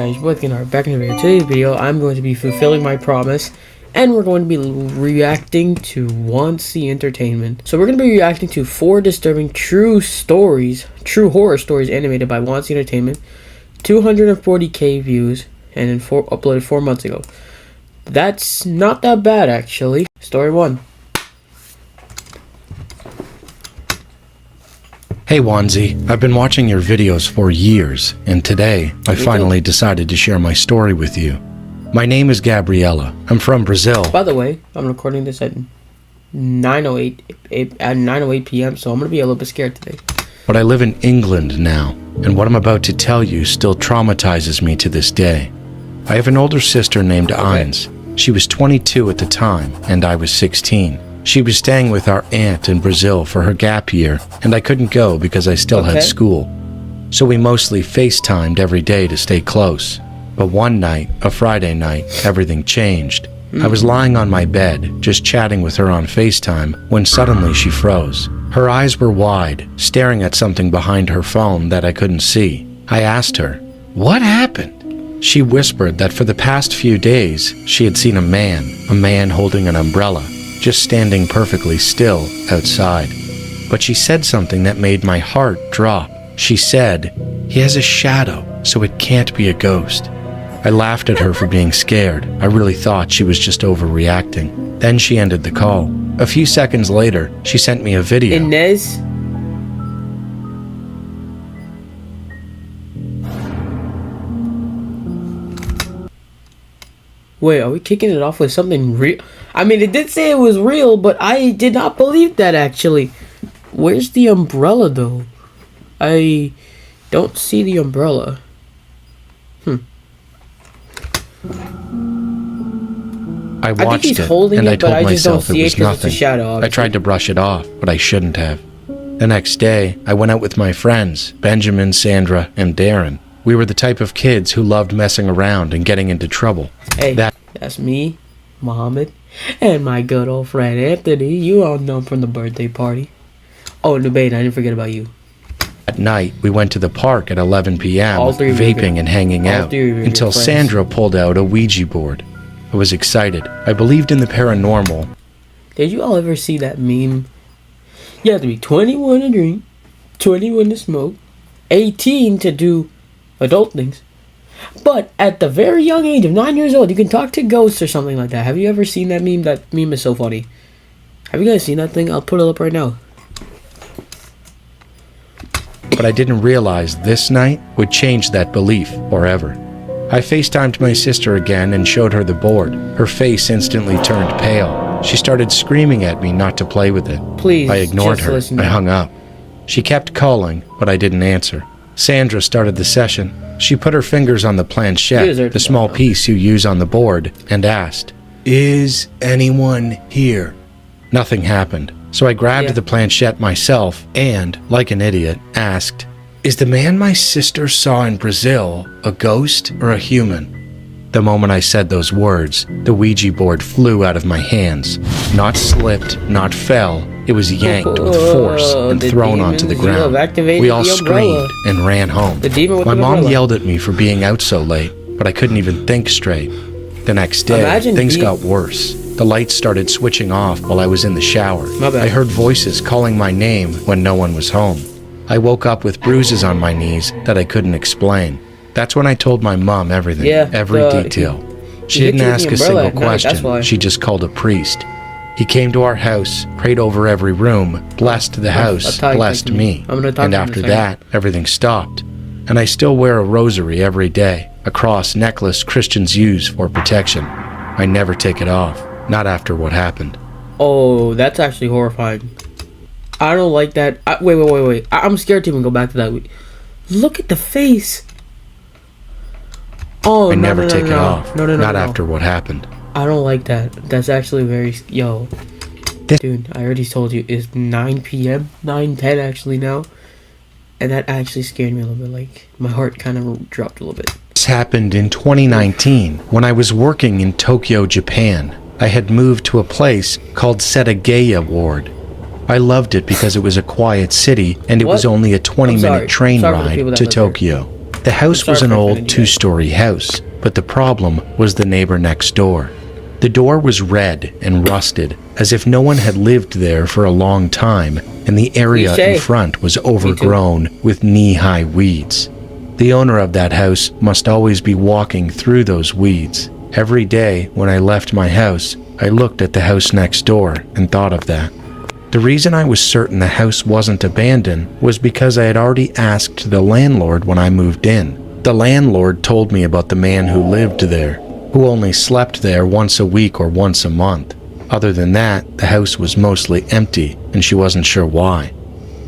guys, back in the video. Today's video, I'm going to be fulfilling my promise, and we're going to be reacting to Once the Entertainment. So we're going to be reacting to 4 disturbing true horror stories animated by Once the Entertainment, 240k views, and uploaded 4 months ago. That's not that bad, actually. Story 1. Hey Wanzi, I've been watching your videos for years, and today I finally decided to share my story with you. My name is Gabriella. I'm from Brazil. By the way, I'm recording this at 9:08 p.m., so I'm going to be a little bit scared today. But I live in England now, and what I'm about to tell you still traumatizes me to this day. I have an older sister named Ines. She was 22 at the time, and I was 16. She was staying with our aunt in Brazil for her gap year, and I couldn't go because I still had school. So we mostly FaceTimed every day to stay close. But one night, a Friday night, everything changed. I was lying on my bed, just chatting with her on FaceTime, when suddenly she froze. Her eyes were wide, staring at something behind her phone that I couldn't see. I asked her, "What happened?" She whispered that for the past few days, she had seen a man holding an umbrella, just standing perfectly still outside. But she said something that made my heart drop. She said, "He has a shadow, so it can't be a ghost." I laughed at her for being scared. I really thought she was just overreacting. Then she ended the call. A few seconds later, she sent me a video. Inez? Wait, are we kicking it off with something real? I mean, it did say it was real, but I did not believe that, actually. Where's the umbrella, though? I don't see the umbrella. I watched it, and I told myself it was nothing. I tried to brush it off, but I shouldn't have. The next day, I went out with my friends, Benjamin, Sandra, and Darren. We were the type of kids who loved messing around and getting into trouble. Hey, that's me, Mohammed, and my good old friend Anthony. You all know him from the birthday party. Oh, and Debate, I didn't forget about you. At night, we went to the park at 11 p.m., vaping and hanging out, until Sandra pulled out a Ouija board. I was excited. I believed in the paranormal. Did you all ever see that meme? You have to be 21 to drink, 21 to smoke, 18 to do adult things. But at the very young age of 9 years old, you can talk to ghosts or something like that. Have you ever seen that meme? That meme is so funny. Have you guys seen that thing? I'll put it up right now. But I didn't realize this night would change that belief forever. I FaceTimed my sister again and showed her the board. Her face instantly turned pale. She started screaming at me not to play with it. Please, I ignored her. I hung up. She kept calling, but I didn't answer. Sandra started the session. She put her fingers on the planchette, the small piece you use on the board, and asked, "Is anyone here?" Nothing happened. So I grabbed the planchette myself and, like an idiot, asked, "Is the man my sister saw in Brazil a ghost or a human?" The moment I said those words, the Ouija board flew out of my hands. Not slipped, not fell. It was yanked with force and thrown onto the ground. We all screamed and ran home. My mom yelled at me for being out so late, but I couldn't even think straight. The next day, things got worse. The lights started switching off while I was in the shower. I heard voices calling my name when no one was home. I woke up with bruises on my knees that I couldn't explain. That's when I told my mom everything, every detail. She didn't ask a single question. She just called a priest. He came to our house, prayed over every room, blessed the house, blessed me. And after that, everything stopped. And I still wear a rosary every day, a cross necklace Christians use for protection. I never take it off, not after what happened. Oh, that's actually horrifying. I don't like that. Wait. I'm scared to even go back to that. Look at the face. Oh, I never take it off. Not after what happened. I don't like that. That's actually very... Yo. Dude, I already told you, it's 9 p.m. 9:10 actually now. And that actually scared me a little bit. Like, my heart kind of dropped a little bit. This happened in 2019 when I was working in Tokyo, Japan. I had moved to a place called Setagaya Ward. I loved it because it was a quiet city and it was only a 20-minute train ride to Tokyo. The house was an old two-story house, but the problem was the neighbor next door. The door was red and rusted, as if no one had lived there for a long time, and the area in front was overgrown with knee-high weeds. The owner of that house must always be walking through those weeds. Every day when I left my house, I looked at the house next door and thought of that. The reason I was certain the house wasn't abandoned was because I had already asked the landlord when I moved in. The landlord told me about the man who lived there, who only slept there once a week or once a month. Other than that, the house was mostly empty, and she wasn't sure why.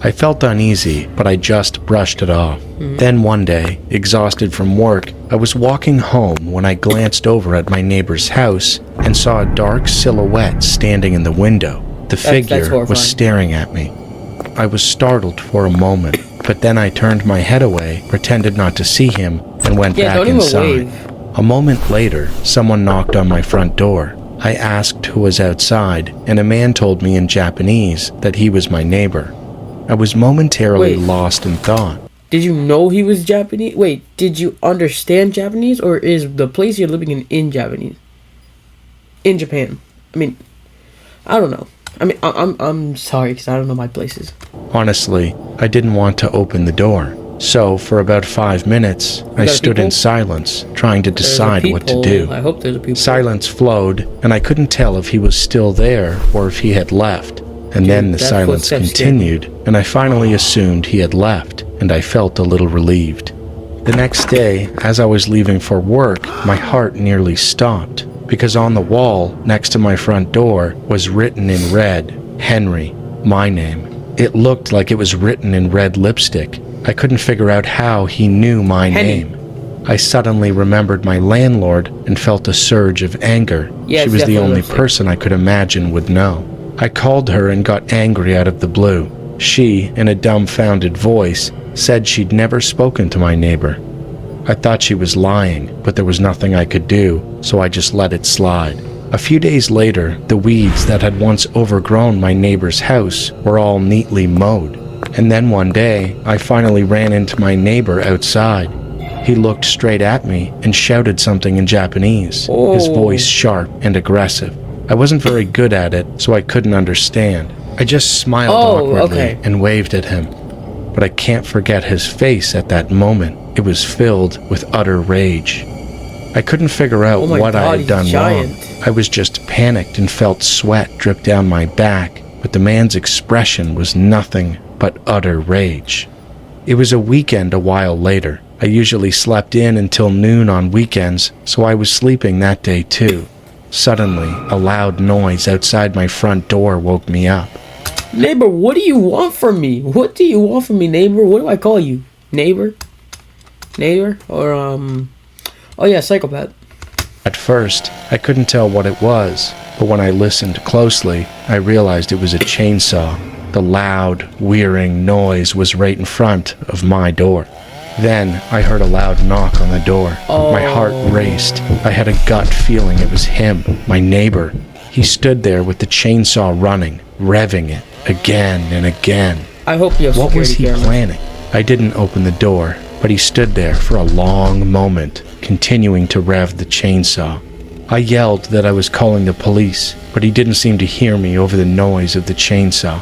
I felt uneasy, but I just brushed it off. Then one day, exhausted from work, I was walking home when I glanced over at my neighbor's house and saw a dark silhouette standing in the window. The figure was staring at me. I was startled for a moment, but then I turned my head away, pretended not to see him, and went back inside. A moment later, someone knocked on my front door. I asked who was outside, and a man told me in Japanese that he was my neighbor. I was momentarily lost in thought. Did you know he was Japanese? Wait, did you understand Japanese, or is the place you're living in Japanese? In Japan. I mean, I don't know. I mean, I'm sorry, because I don't know my places. Honestly, I didn't want to open the door. So, for about 5 minutes, I stood in silence, trying to decide what to do. I hope there's a people. Silence flowed, and I couldn't tell if he was still there or if he had left. And then the silence continued, and I finally assumed he had left, and I felt a little relieved. The next day, as I was leaving for work, my heart nearly stopped, because on the wall next to my front door was written in red, Henry, my name. It looked like it was written in red lipstick. I couldn't figure out how he knew my name. I suddenly remembered my landlord and felt a surge of anger. She was the only person I could imagine would know. I called her and got angry out of the blue. She, in a dumbfounded voice, said she'd never spoken to my neighbor. I thought she was lying, but there was nothing I could do, so I just let it slide. A few days later, the weeds that had once overgrown my neighbor's house were all neatly mowed. And then one day, I finally ran into my neighbor outside. He looked straight at me and shouted something in Japanese, his voice sharp and aggressive. I wasn't very good at it, so I couldn't understand. I just smiled awkwardly and waved at him. But I can't forget his face at that moment. It was filled with utter rage. I couldn't figure out what I had done wrong. I was just panicked and felt sweat drip down my back, but the man's expression was nothing but utter rage. It was a weekend a while later. I usually slept in until noon on weekends, so I was sleeping that day too. Suddenly, a loud noise outside my front door woke me up. Neighbor, what do you want from me? What do you want from me, neighbor? What do I call you? Neighbor? Neighbor? Or, oh yeah, psychopath. At first, I couldn't tell what it was, but when I listened closely, I realized it was a chainsaw. The loud, whirring noise was right in front of my door. Then, I heard a loud knock on the door. My heart raced. I had a gut feeling it was him, my neighbor. He stood there with the chainsaw running, revving it, again and again. I hope you have What was he planning? I didn't open the door, but he stood there for a long moment, continuing to rev the chainsaw. I yelled that I was calling the police, but he didn't seem to hear me over the noise of the chainsaw.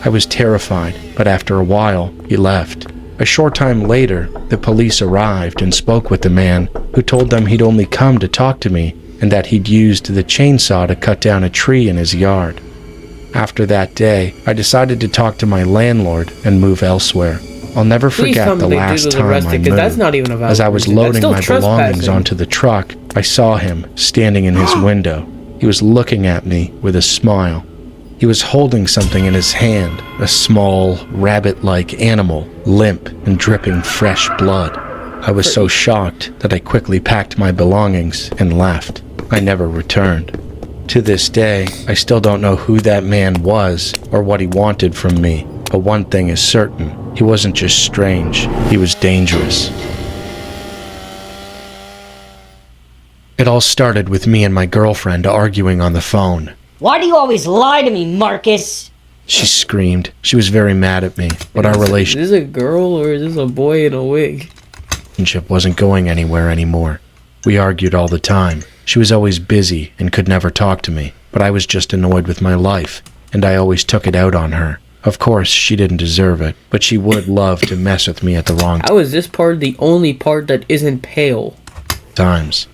I was terrified, but after a while, he left. A short time later, the police arrived and spoke with the man, who told them he'd only come to talk to me and that he'd used the chainsaw to cut down a tree in his yard. After that day, I decided to talk to my landlord and move elsewhere. I'll never forget the last time I moved. As I was loading my belongings onto the truck, I saw him standing in his window. He was looking at me with a smile. He was holding something in his hand, a small, rabbit-like animal, limp and dripping fresh blood. I was so shocked that I quickly packed my belongings and left. I never returned. To this day, I still don't know who that man was or what he wanted from me, but one thing is certain, he wasn't just strange, he was dangerous. It all started with me and my girlfriend arguing on the phone. Why do you always lie to me, Marcus? She screamed. She was very mad at me, but our relationship... Is this a girl or is this a boy in a wig? relationship wasn't going anywhere anymore. We argued all the time. She was always busy and could never talk to me, but I was just annoyed with my life, and I always took it out on her. Of course, she didn't deserve it, but she would love to mess with me at the wrong How is this part the only part that isn't pale? times.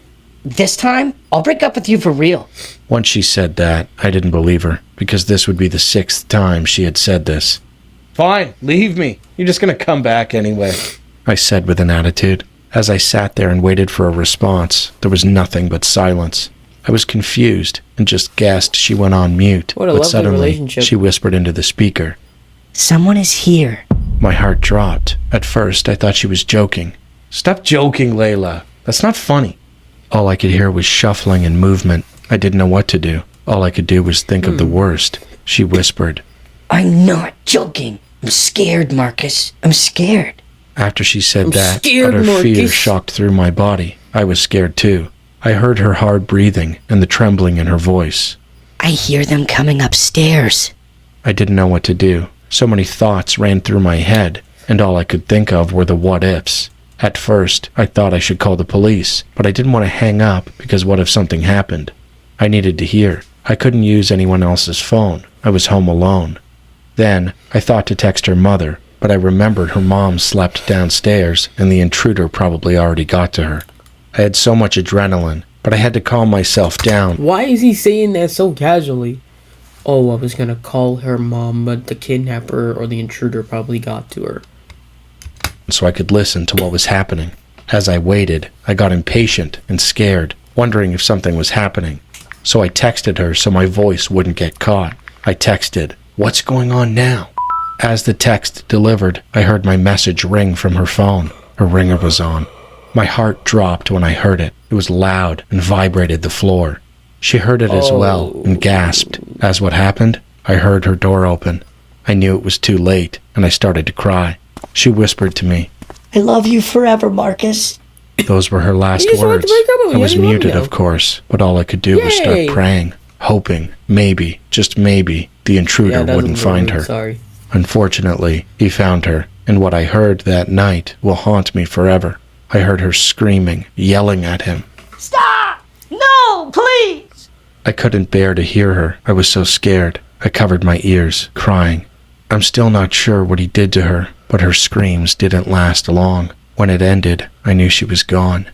This time, I'll break up with you for real. Once she said that, I didn't believe her, because this would be the 6th time she had said this. Fine, leave me. You're just gonna come back anyway, I said with an attitude. As I sat there and waited for a response, there was nothing but silence. I was confused and just guessed she went on mute, What a but lovely suddenly relationship. she whispered into the speaker. Someone is here. My heart dropped. At first, I thought she was joking. Stop joking, Layla. That's not funny. All I could hear was shuffling and movement. I didn't know what to do. All I could do was think of the worst. She whispered. I'm not joking. I'm scared, Marcus. I'm scared. After she said I'm that, scared, utter fear Marcus. shocked through my body. I was scared too. I heard her hard breathing and the trembling in her voice. I hear them coming upstairs. I didn't know what to do. So many thoughts ran through my head, and all I could think of were the what-ifs. At first, I thought I should call the police, but I didn't want to hang up because what if something happened? I needed to hear. I couldn't use anyone else's phone. I was home alone. Then, I thought to text her mother, but I remembered her mom slept downstairs and the intruder probably already got to her. I had so much adrenaline, but I had to calm myself down. Why is he saying that so casually? Oh, I was gonna call her mom, but the kidnapper or the intruder probably got to her. So I could listen to what was happening. As I waited, I got impatient and scared, wondering if something was happening. So I texted her so my voice wouldn't get caught. I texted, "What's going on now?" As the text delivered, I heard my message ring from her phone. Her ringer was on. My heart dropped when I heard it. It was loud and vibrated the floor. She heard it as well and gasped. As what happened, I heard her door open. I knew it was too late, and I started to cry. She whispered to me. I love you forever, Marcus. Those were her last You just wanted words. to break up with me. I was How do you love muted, me of now? course, but all I could do was start Yay! praying, hoping, maybe, just maybe, the intruder that's wouldn't find her. Sorry. Unfortunately, he found her, and what I heard that night will haunt me forever. I heard her screaming, yelling at him. Stop! No, please! I couldn't bear to hear her. I was so scared. I covered my ears, crying. I'm still not sure what he did to her, but her screams didn't last long. When it ended, I knew she was gone.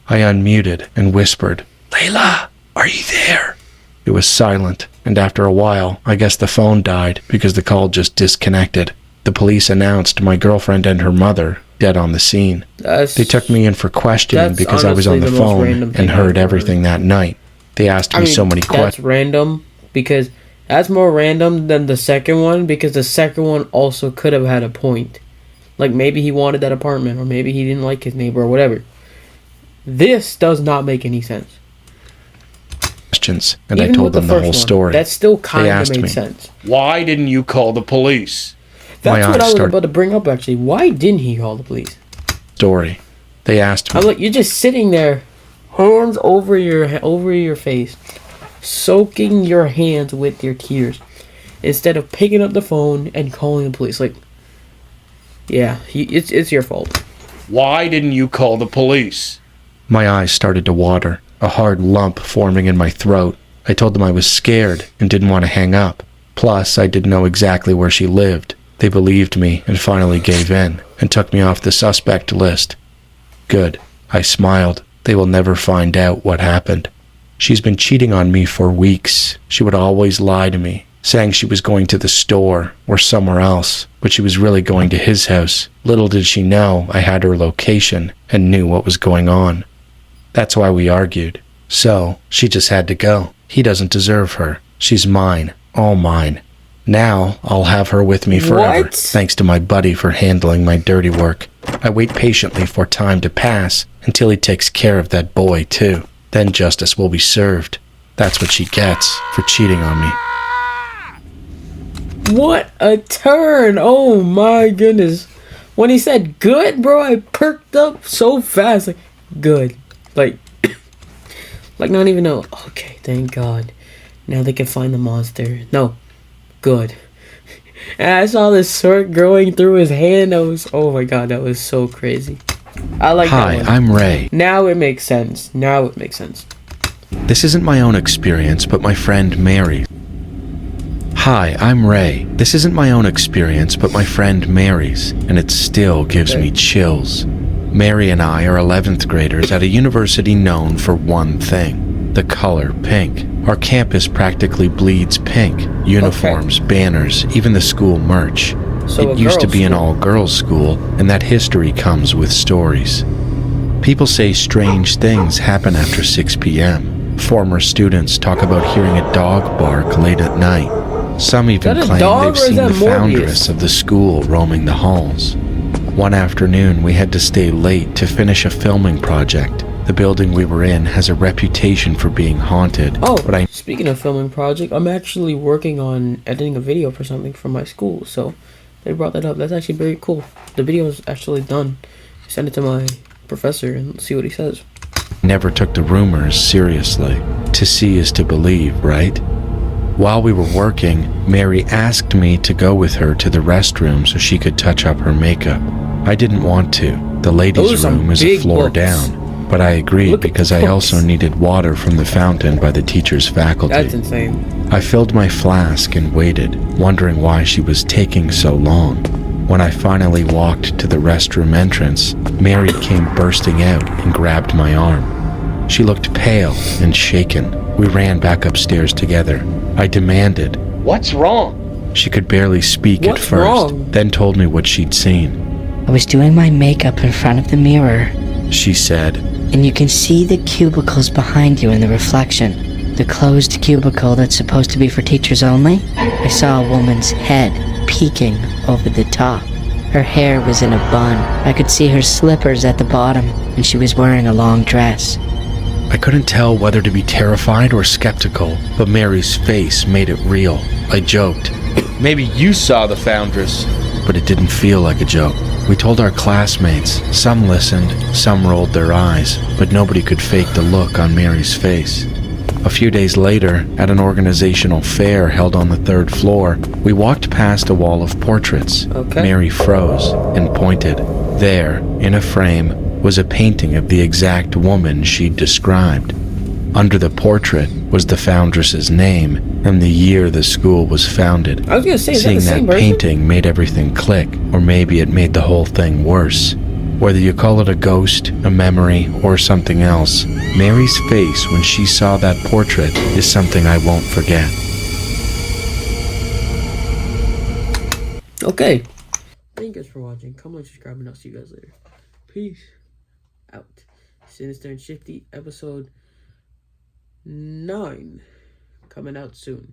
I unmuted and whispered, "Layla, are you there?" It was silent, and after a while, I guess the phone died because the call just disconnected. The police announced my girlfriend and her mother dead on the scene. They took me in for questioning That's because I was on the honestly the most random phone thing and heard I've everything that night. They asked me so many That's questions. random because that's more random than the second one because the second one also could have had a point. Like maybe he wanted that apartment or maybe he didn't like his neighbor or whatever. This does not make any sense. And I Even told with the them the first whole one, story. that still kind of asked made me, sense. "Why didn't you call the police?" That's My what eyes I was started- about to bring up actually. Why didn't he call the police? Story. They asked me. I'm like, you're just sitting there, hands over your face, soaking your hands with your tears, instead of picking up the phone and calling the police. Like, yeah, it's your fault. "Why didn't you call the police?" My eyes started to water, a hard lump forming in my throat. I told them I was scared and didn't want to hang up. Plus, I didn't know exactly where she lived. They believed me and finally gave in and took me off the suspect list. Good. I smiled. They will never find out what happened. She's been cheating on me for weeks. She would always lie to me, saying she was going to the store or somewhere else, but she was really going to his house. Little did she know I had her location and knew what was going on. That's why we argued. So, she just had to go. He doesn't deserve her. She's mine. All mine. Now, I'll have her with me forever, What? thanks to my buddy for handling my dirty work. I wait patiently for time to pass until he takes care of that boy, too. Then justice will be served. That's what she gets for cheating on me. What a turn! Oh my goodness. When he said good, bro, I perked up so fast. Like, good. Like, like not even know. Okay, thank God. Now they can find the monster. No, good. And I saw the sword growing through his hand. Oh my God, that was so crazy. I like Hi, that one. I'm Ray. Now it makes sense. This isn't my own experience, but my friend Mary. Hi, I'm Ray. This isn't my own experience, but my friend Mary's, and it still gives me chills. Mary and I are 11th graders at a university known for one thing: the color pink. Our campus practically bleeds pink. Uniforms, banners, even the school merch. So it used to be an all-girls school, and that history comes with stories. People say strange things happen after 6 p.m. Former students talk about hearing a dog bark late at night. Some even claim they've seen the foundress of the school roaming the halls. One afternoon, we had to stay late to finish a filming project. The building we were in has a reputation for being haunted. Oh, but speaking of filming project, I'm actually working on editing a video for something from my school, so they brought that up. That's actually very cool. The video is actually done. Send it to my professor and see what he says. Never took the rumors seriously. To see is to believe, right? While we were working, Mary asked me to go with her to the restroom so she could touch up her makeup. I didn't want to. The ladies' room is a floor down. But I agreed because I also needed water from the fountain by the teacher's faculty. That's insane. I filled my flask and waited, wondering why she was taking so long. When I finally walked to the restroom entrance, Mary came bursting out and grabbed my arm. She looked pale and shaken. We ran back upstairs together. I demanded, "What's wrong?" She could barely speak at first, then told me what she'd seen. I was doing my makeup in front of the mirror, she said, and you can see the cubicles behind you in the reflection. The closed cubicle that's supposed to be for teachers only. I saw a woman's head peeking over the top. Her hair was in a bun. I could see her slippers at the bottom, and she was wearing a long dress. I couldn't tell whether to be terrified or skeptical, but Mary's face made it real. I joked, "Maybe you saw the foundress." But it didn't feel like a joke. We told our classmates. Some listened, some rolled their eyes, but nobody could fake the look on Mary's face. A few days later, at an organizational fair held on the 3rd floor, we walked past a wall of portraits. Mary froze and pointed. There, in a frame, was a painting of the exact woman she'd described. Under the portrait was the foundress's name and the year the school was founded. I was gonna say, seeing that painting made everything click, or maybe it made the whole thing worse. Whether you call it a ghost, a memory, or something else, Mary's face when she saw that portrait is something I won't forget. Okay. Thank you guys for watching. Comment, like, subscribe, and I'll see you guys later. Peace out. Sinister and Shifty, episode 9, coming out soon.